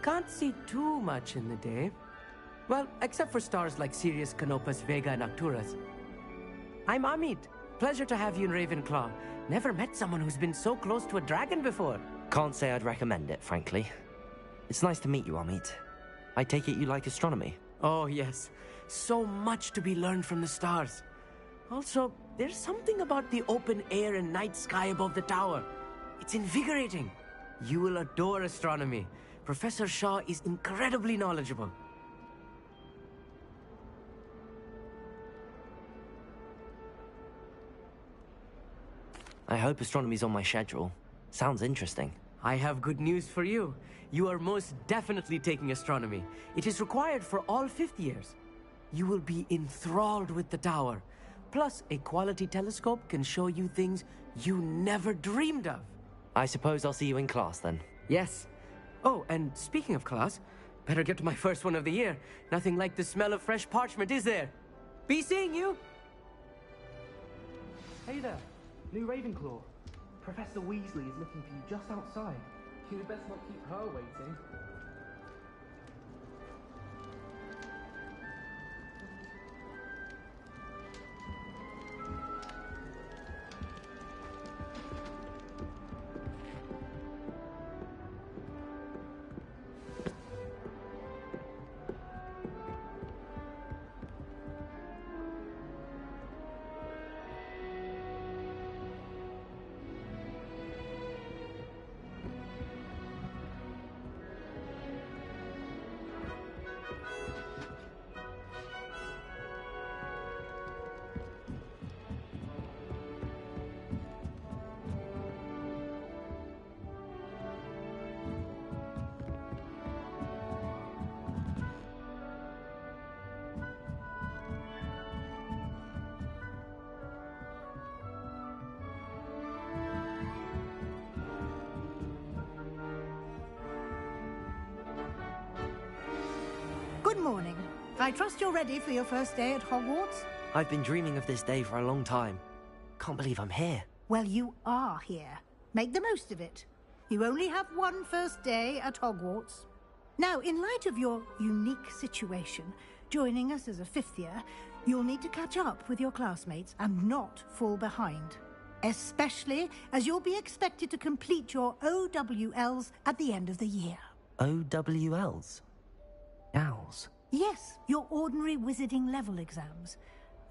Can't see too much in the day. Well, except for stars like Sirius, Canopus, Vega, and Arcturus. I'm Amit. Pleasure to have you in Ravenclaw. Never met someone who's been so close to a dragon before. Can't say I'd recommend it, frankly. It's nice to meet you, Amit. I take it you like astronomy? Oh, yes. So much to be learned from the stars. Also, there's something about the open air and night sky above the tower. It's invigorating. You will adore astronomy. Professor Shaw is incredibly knowledgeable. I hope astronomy's on my schedule. Sounds interesting. I have good news for you. You are most definitely taking astronomy. It is required for all fifth years. You will be enthralled with the tower. Plus, a quality telescope can show you things you never dreamed of. I suppose I'll see you in class then. Yes. Oh, and speaking of class, better get to my first one of the year. Nothing like the smell of fresh parchment, is there? Be seeing you! Hey there, new Ravenclaw. Professor Weasley is looking for you just outside. You'd best not keep her waiting. Good morning. I trust you're ready for your first day at Hogwarts? I've been dreaming of this day for a long time. Can't believe I'm here. Well, you are here. Make the most of it. You only have one first day at Hogwarts. Now, in light of your unique situation, joining us as a fifth year, you'll need to catch up with your classmates and not fall behind. Especially as you'll be expected to complete your OWLs at the end of the year. OWLs? Owls? Yes, your ordinary wizarding level exams.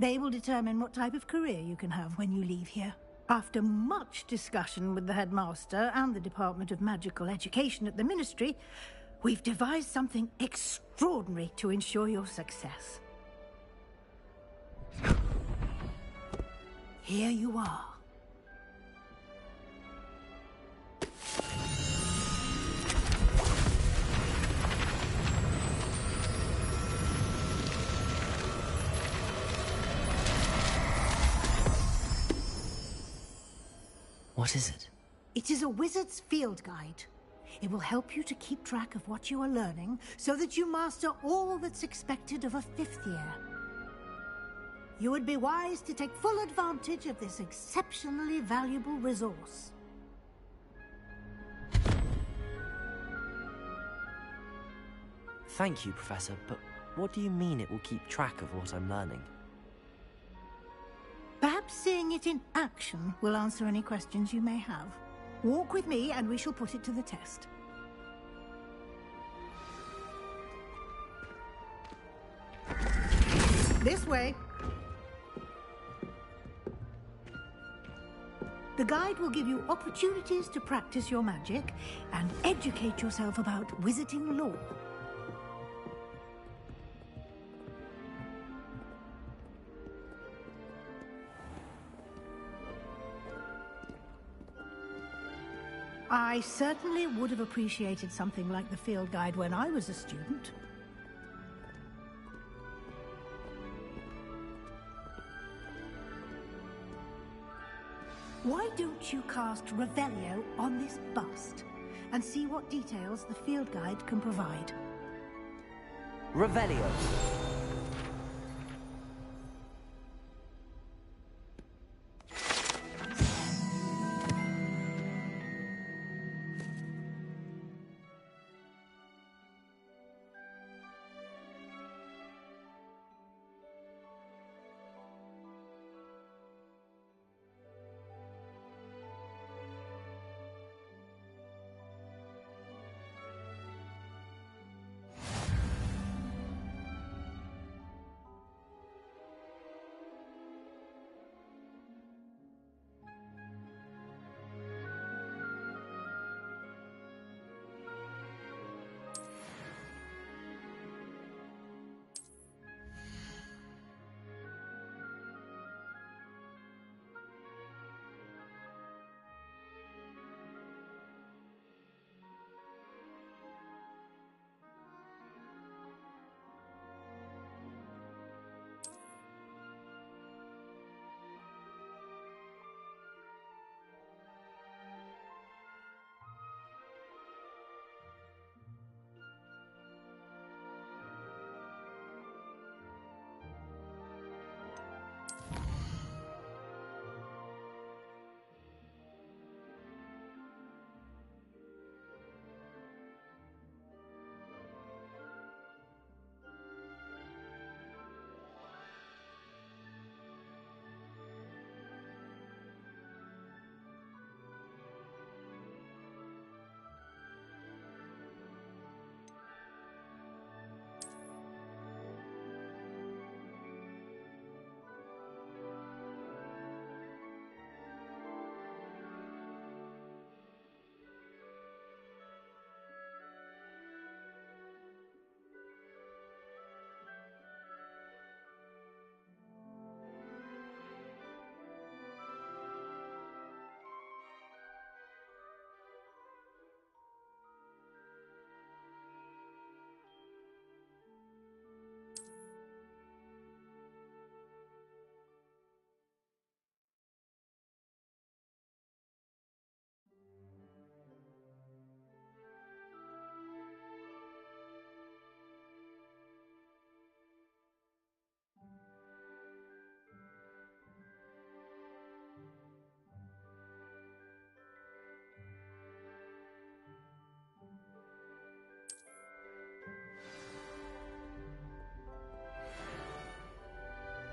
They will determine what type of career you can have when you leave here. After much discussion with the headmaster and the Department of Magical Education at the Ministry, we've devised something extraordinary to ensure your success. Here you are. What is it? It is a wizard's field guide. It will help you to keep track of what you are learning so that you master all that's expected of a fifth year. You would be wise to take full advantage of this exceptionally valuable resource. Thank you, Professor, but what do you mean it will keep track of what I'm learning? Perhaps seeing it in action will answer any questions you may have. Walk with me and we shall put it to the test. This way. The guide will give you opportunities to practice your magic and educate yourself about wizarding lore. I certainly would have appreciated something like the field guide when I was a student. Why don't you cast Revelio on this bust and see what details the field guide can provide? Revelio.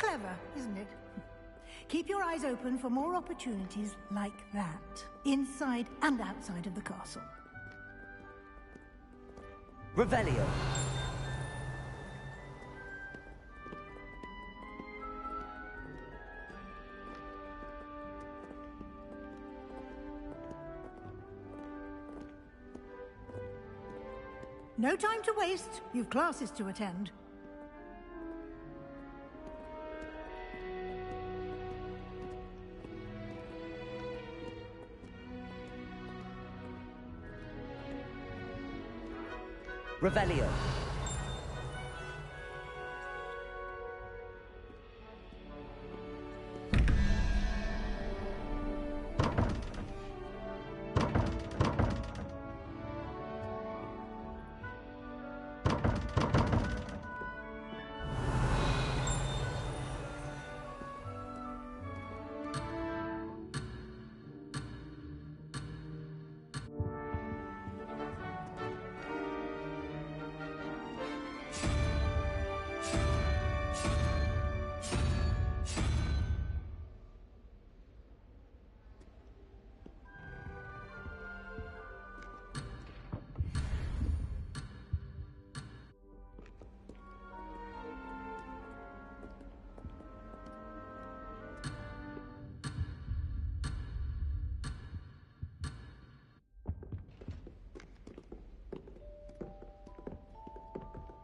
Clever, isn't it? Keep your eyes open for more opportunities like that, inside and outside of the castle. Revelio. No time to waste. You've classes to attend. Revelio.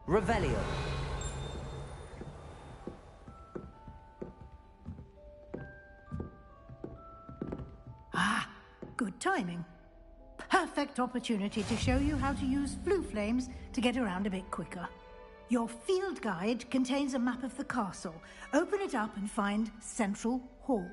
Revelio. Ah, good timing. Perfect opportunity to show you how to use flue flames to get around a bit quicker. Your field guide contains a map of the castle. Open it up and find Central Hall.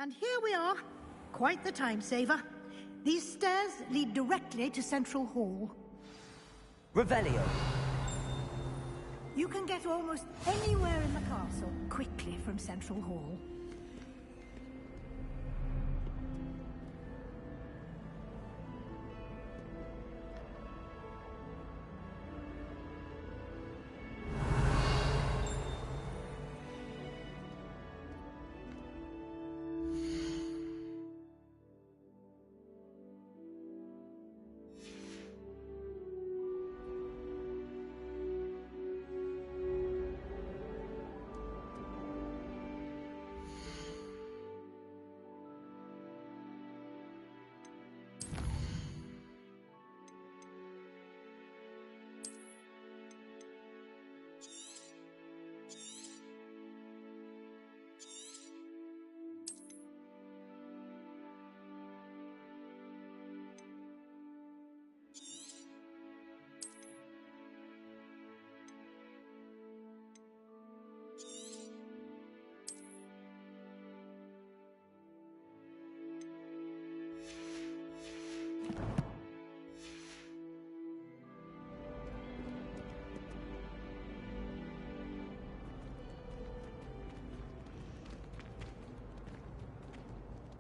And here we are. Quite the time saver. These stairs lead directly to Central Hall. Revelio. You can get almost anywhere in the castle quickly from Central Hall.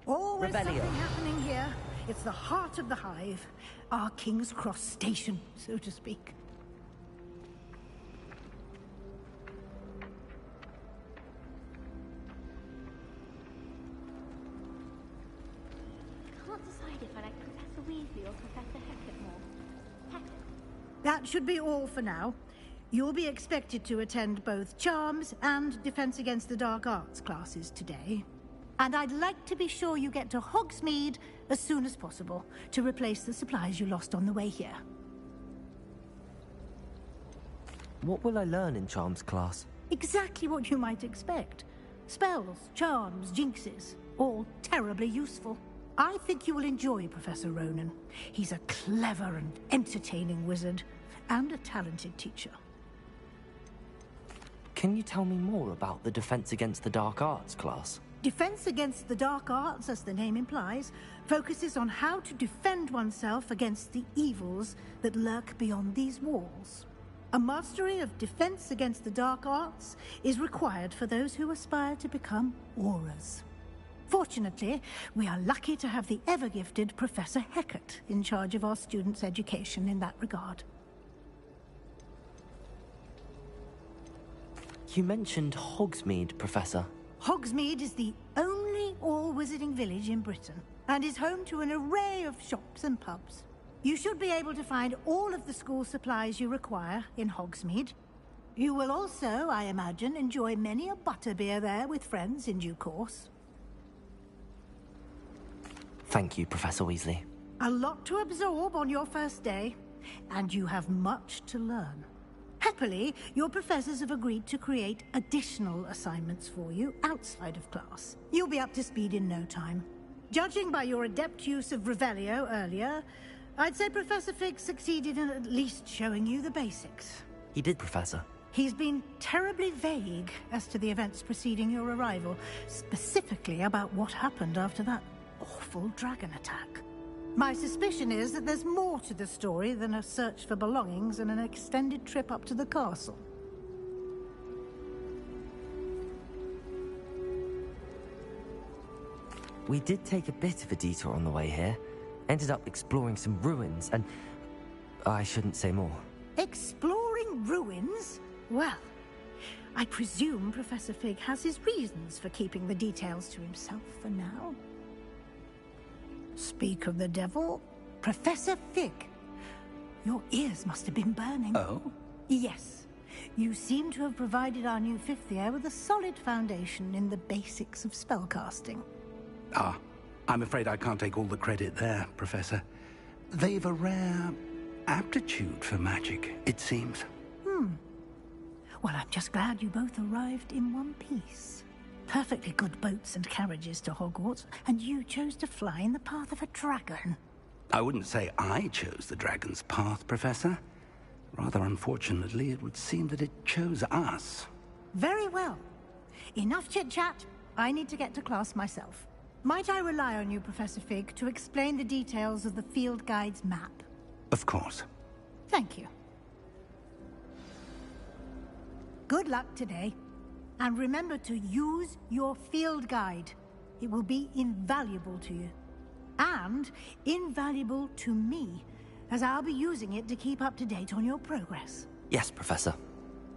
Always Revelio. something happening here. It's the heart of the hive. Our King's Cross station, so to speak. Can't decide if I like Professor Weasley or Professor Hecat more. Hecat. That should be all for now. You'll be expected to attend both Charms and Defense Against the Dark Arts classes today. And I'd like to be sure you get to Hogsmeade as soon as possible to replace the supplies you lost on the way here. What will I learn in Charms class? Exactly what you might expect. Spells, charms, jinxes, all terribly useful. I think you will enjoy Professor Ronan. He's a clever and entertaining wizard, and a talented teacher. Can you tell me more about the Defense Against the Dark Arts class? Defense Against the Dark Arts, as the name implies, focuses on how to defend oneself against the evils that lurk beyond these walls. A mastery of Defense Against the Dark Arts is required for those who aspire to become Aurors. Fortunately, we are lucky to have the ever-gifted Professor Hecat in charge of our students' education in that regard. You mentioned Hogsmeade, Professor. Hogsmeade is the only all-wizarding village in Britain, and is home to an array of shops and pubs. You should be able to find all of the school supplies you require in Hogsmeade. You will also, I imagine, enjoy many a butterbeer there with friends in due course. Thank you, Professor Weasley. A lot to absorb on your first day, and you have much to learn. Happily, your professors have agreed to create additional assignments for you outside of class. You'll be up to speed in no time. Judging by your adept use of Revelio earlier, I'd say Professor Fig succeeded in at least showing you the basics. He did, Professor. He's been terribly vague as to the events preceding your arrival, specifically about what happened after that awful dragon attack. My suspicion is that there's more to the story than a search for belongings and an extended trip up to the castle. We did take a bit of a detour on the way here. Ended up exploring some ruins, and I shouldn't say more. Exploring ruins? Well, I presume Professor Fig has his reasons for keeping the details to himself for now. Speak of the devil, Professor Fig. Your ears must have been burning. Oh? Yes. You seem to have provided our new fifth year with a solid foundation in the basics of spellcasting. Ah, I'm afraid I can't take all the credit there, Professor. They've a rare aptitude for magic, it seems. Well, I'm just glad you both arrived in one piece. Perfectly good boats and carriages to Hogwarts, and you chose to fly in the path of a dragon. I wouldn't say I chose the dragon's path, Professor. Rather unfortunately, it would seem that it chose us. Very well. Enough chit-chat. I need to get to class myself. Might I rely on you, Professor Fig, to explain the details of the field guide's map? Of course. Thank you. Good luck today. And remember to use your field guide. It will be invaluable to you. And invaluable to me, as I'll be using it to keep up to date on your progress. Yes, Professor.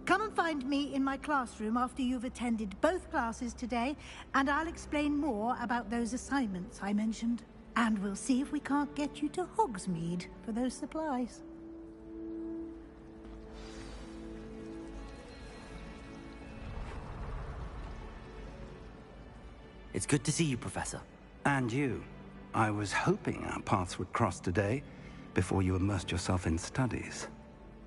Come and find me in my classroom after you've attended both classes today, and I'll explain more about those assignments I mentioned. And we'll see if we can't get you to Hogsmeade for those supplies. It's good to see you, Professor. And you. I was hoping our paths would cross today, before you immersed yourself in studies.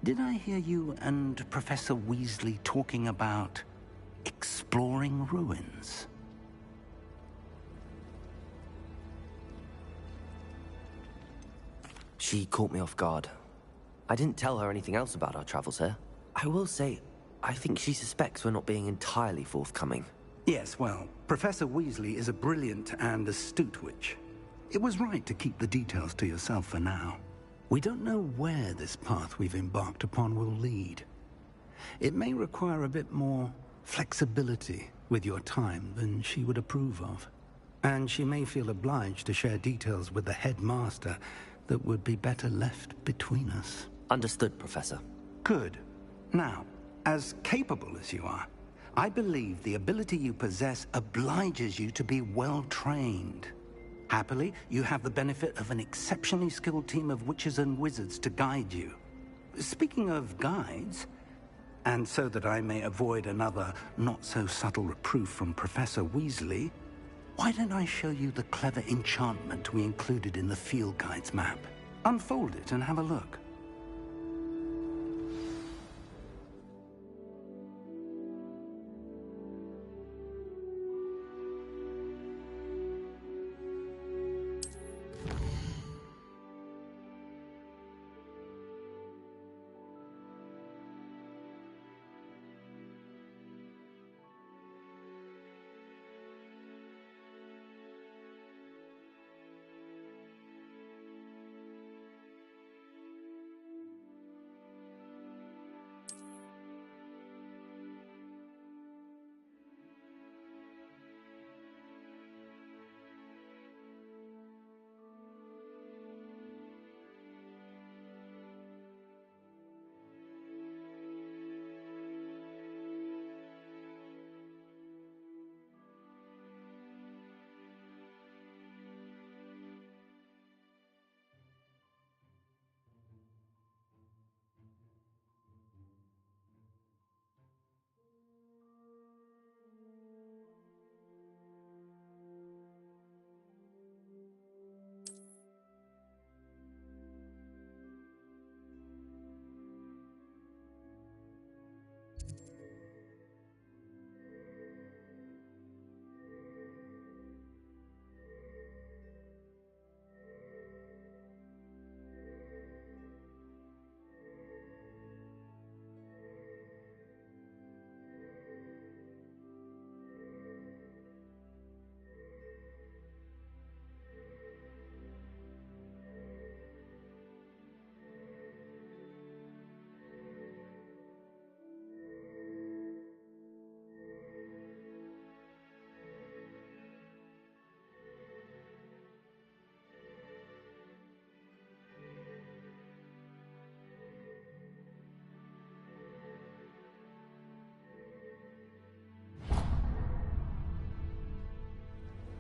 Did I hear you and Professor Weasley talking about exploring ruins? She caught me off guard. I didn't tell her anything else about our travels here. I will say, I think she suspects we're not being entirely forthcoming. Yes, well, Professor Weasley is a brilliant and astute witch. It was right to keep the details to yourself for now. We don't know where this path we've embarked upon will lead. It may require a bit more flexibility with your time than she would approve of. And she may feel obliged to share details with the headmaster that would be better left between us. Understood, Professor. Good. Now, as capable as you are, I believe the ability you possess obliges you to be well-trained. Happily, you have the benefit of an exceptionally skilled team of witches and wizards to guide you. Speaking of guides, and so that I may avoid another not-so-subtle reproof from Professor Weasley, why don't I show you the clever enchantment we included in the field guide's map? Unfold it and have a look.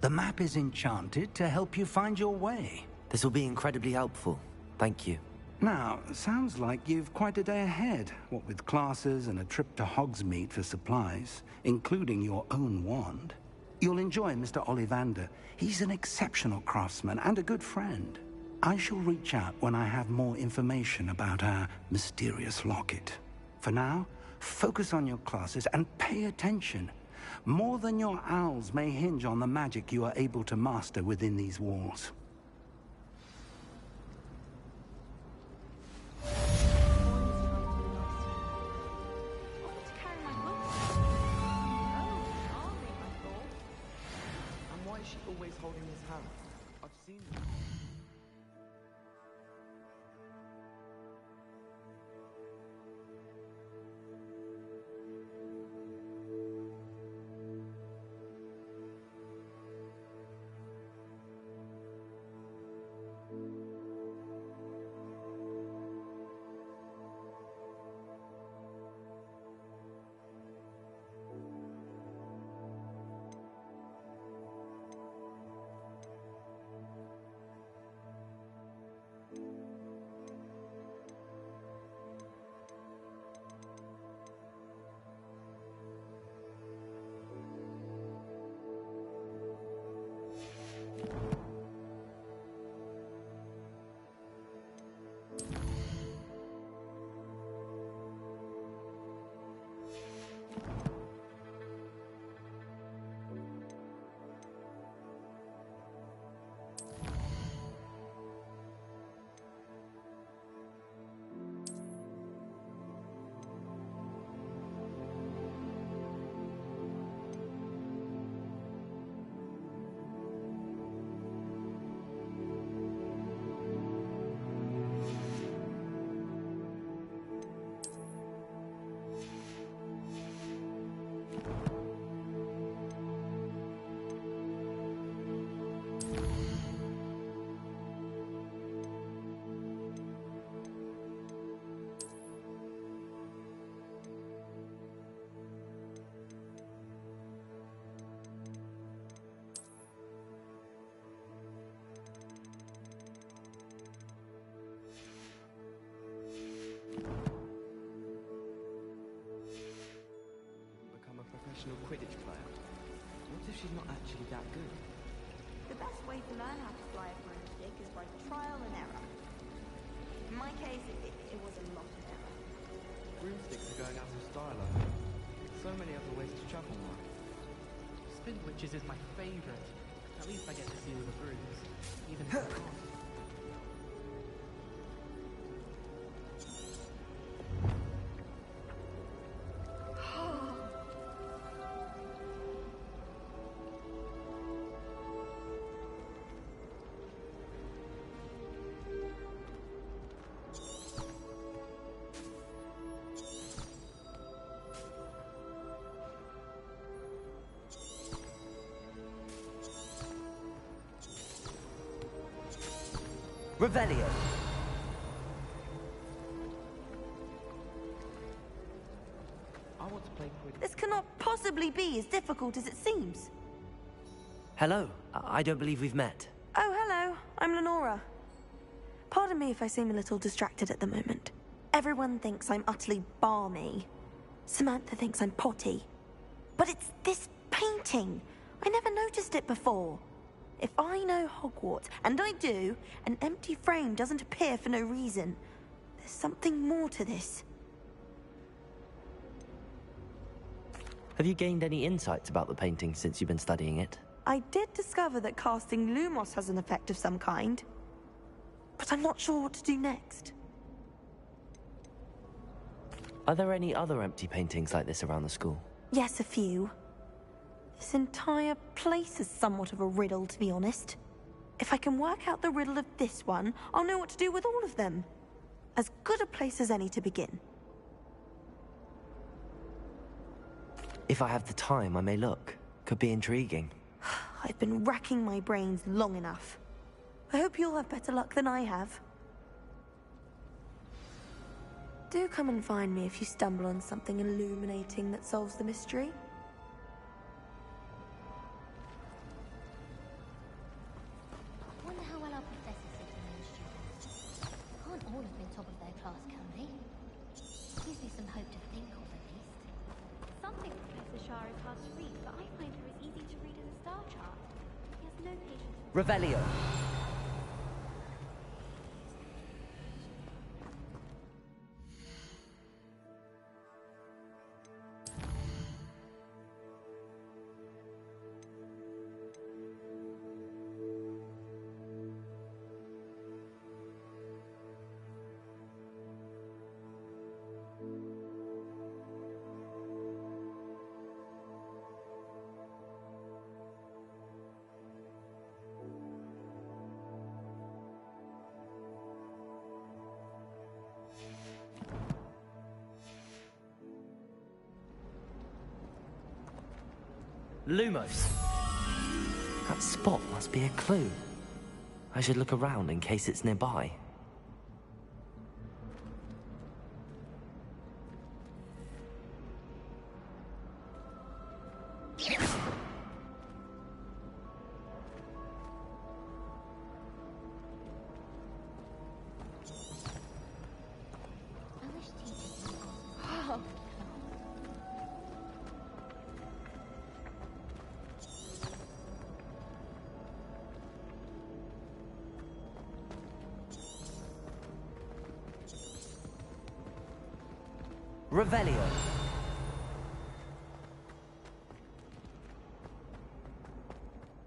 The map is enchanted to help you find your way. This will be incredibly helpful. Thank you. Now, sounds like you've quite a day ahead, what with classes and a trip to Hogsmeade for supplies, including your own wand. You'll enjoy Mr. Ollivander. He's an exceptional craftsman and a good friend. I shall reach out when I have more information about our mysterious locket. For now, focus on your classes and pay attention. More than your owls may hinge on the magic you are able to master within these walls. And why is she always holding his hand? I've seen her. Professional Quidditch player. What if she's not actually that good? The best way to learn how to fly a broomstick is by trial and error. In my case, it was a lot of error. Broomsticks are going out of style, I think. So many other ways to travel now. Spin Witches is my favourite. At least I get to see all the brooms, even if I can't. Revelio. I want to play Quidditch. This cannot possibly be as difficult as it seems. Hello. I don't believe we've met. Oh, hello. I'm Lenora. Pardon me if I seem a little distracted at the moment. Everyone thinks I'm utterly balmy. Samantha thinks I'm potty. But it's this painting. I never noticed it before. If I know Hogwarts, and I do, an empty frame doesn't appear for no reason. There's something more to this. Have you gained any insights about the painting since you've been studying it? I did discover that casting Lumos has an effect of some kind. But I'm not sure what to do next. Are there any other empty paintings like this around the school? Yes, a few. This entire place is somewhat of a riddle, to be honest. If I can work out the riddle of this one, I'll know what to do with all of them. As good a place as any to begin. If I have the time, I may look. Could be intriguing. I've been racking my brains long enough. I hope you'll have better luck than I have. Do come and find me if you stumble on something illuminating that solves the mystery. Wonder how well our professors sit in those students. Can't all have been top of their class, can they? Gives me some hope to think of, at least. Some think Professor Shah is hard to read, but I find her as easy to read as a star chart. He has no patience with Revelio. Lumos. That spot must be a clue. I should look around in case it's nearby. I wish teachers would oh. Revelio.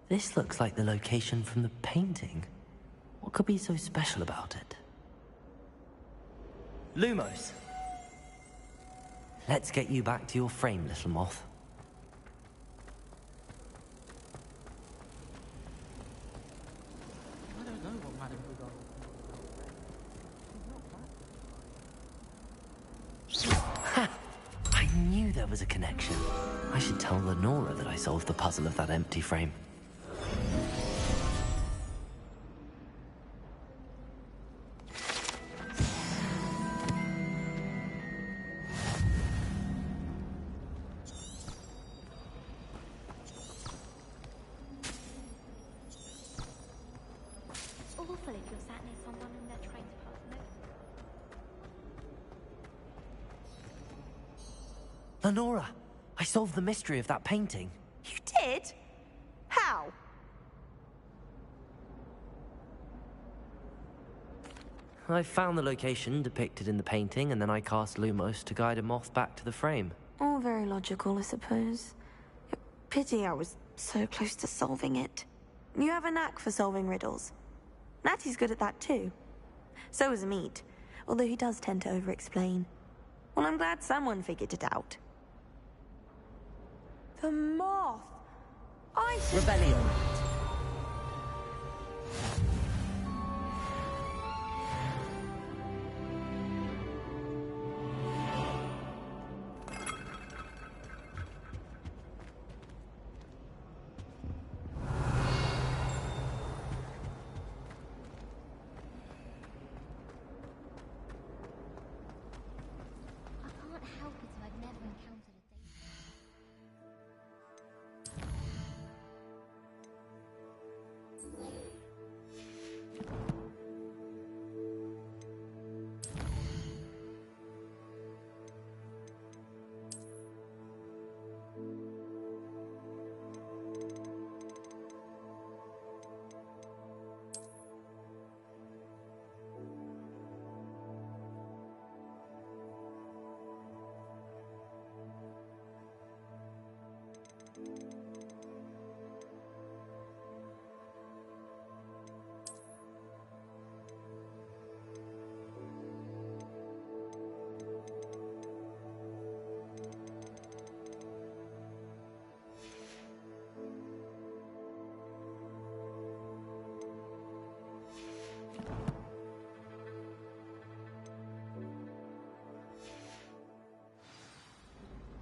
This looks like the location from the painting. What could be so special about it? Lumos. Let's get you back to your frame, little moth. I don't know what Madame Bougon. Ha! I knew there was a connection. I should tell Lenora that I solved the puzzle of that empty frame. It's awful if you're sat near someone and they're trying to pass notes. Lenora, I solved the mystery of that painting. You did? How? I found the location depicted in the painting, and then I cast Lumos to guide a moth back to the frame. All very logical, I suppose. Pity I was so close to solving it. You have a knack for solving riddles. Natty's good at that too. So is Amit, although he does tend to over-explain. Well, I'm glad someone figured it out. The moth! I should... Rebellion. I can't help it if I've never encountered a date.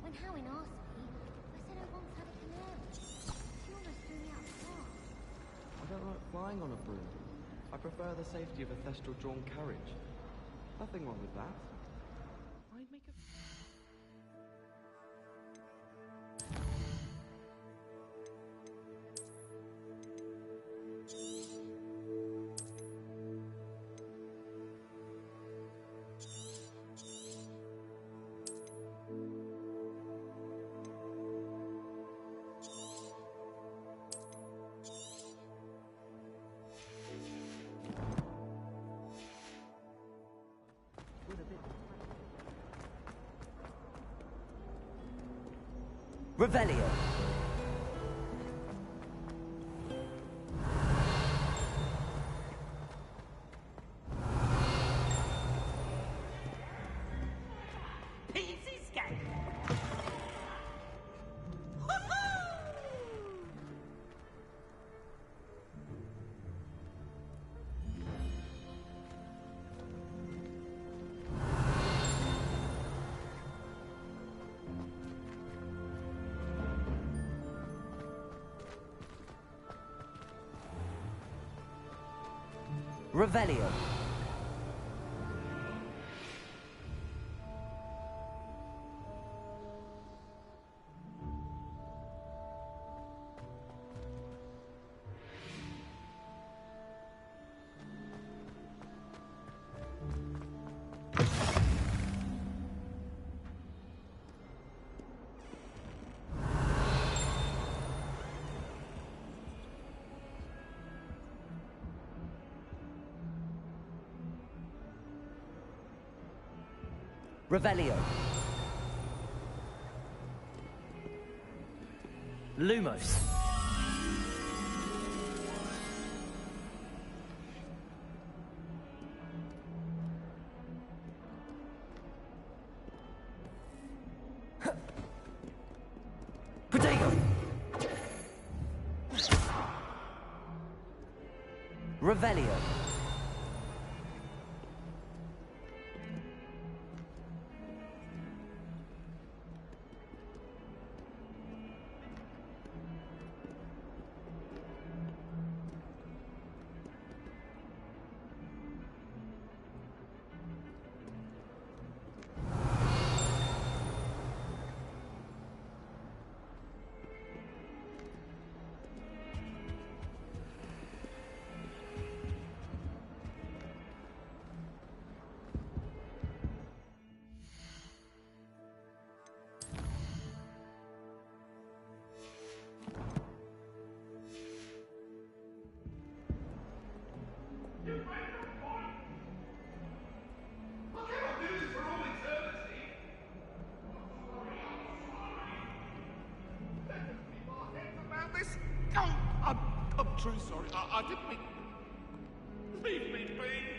When Howin asked me, I said I once had a canary. She almost threw me out the car. I don't like flying on a broom. I prefer the safety of a thestral-drawn carriage. Nothing wrong with that. I'd make a... Revelio. Revelio. Revelio. Lumos. Protego. Revelio. I'm truly sorry. I didn't mean... Leave me be!